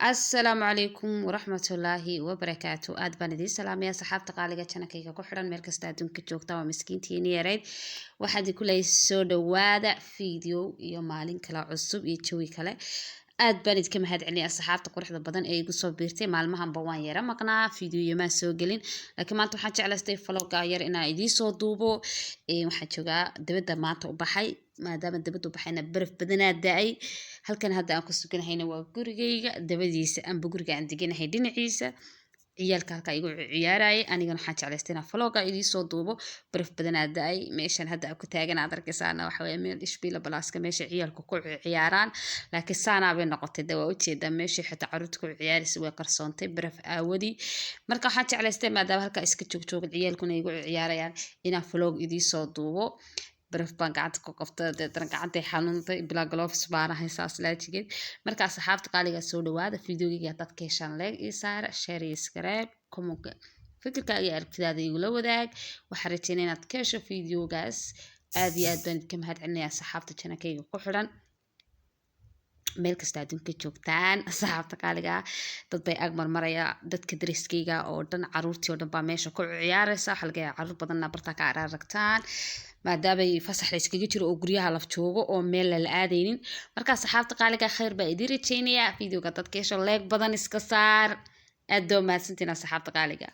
السلام عليكم ورحمة الله وبركاته آد بان دي سلام يا صحابة قالقة جانكيكا كحران مركز تادون كجوكتا ومسكينتين ياريد waxaad kulay soo dhawaada video iyo maalin kala cusub iyo jawi kale aad baan idinka mahadcelinayaa asxaabta quruxda badan ee igu soo biirtay maalmahanba waan yara maqnaa video ma soo gelin laakiin maanta waxaan jeclaystay vlog yar inaan idin soo duubo waxaan joogaa dibadda maanta u baxay maadaama dibadda u baxayna baraf badanaa da'ay halkan hadda aan ku suganahayna waa gurigayga dabadiisa amba guriga aan deganahay dhinaciisa ciyaalka halka igu ciyaarayay anigana waxaan jeclaystay inaan vlog idin soo duubo baraf badanaa da'ay meeshan hadda aan ku taagan aad arkaysaana waxa weeye meel ishbiila balaaska meesha ciyaalku ku ciyaaraan laakiin saanaa bay noqotay dawaa ujeedaa meesha xitaa carruurta ku ciyaaraysa way qarsoontay baraf aawadi marka waxaan jeclaystay maadaama halka iska joog ciyaalkuna igu ciyaarayaan inaan vlog idin soo duubo baraf baan gacanta ku qabtay deedana gacantay xanuuntay bilaa gloves baan ahay saas laajigeed marka asxaabta qaaliga soo dhawaada videogiga dadka heshaan leeg ii saara share iyo subscribe comment fikirka iyo aragtidaada igula wadaag waxaan rajeynaa inaad ka hesho videogaas aad iyo aad baan idinka mahadcelinayaa asxaabta channelkayga ku xiran meel kasta adduunka joogtaan asxaabta qaaliga dad bay ag marmaraya dadka dariskayga oo dhan carruurtii oo dhan baa meesha ku ciyaaraysa waxa laga yaabaa carruur badanna bartaa ka aragtaan maadaama fasax la iskaga jiro oo guryaha laf joogo oo meel la aadaynin marka asxaabta qaaliga khayr baa idin rajeynayaa videoga dadka hesho leeg badan iska saar aad doo mahadsantiin asxaabta qaaliga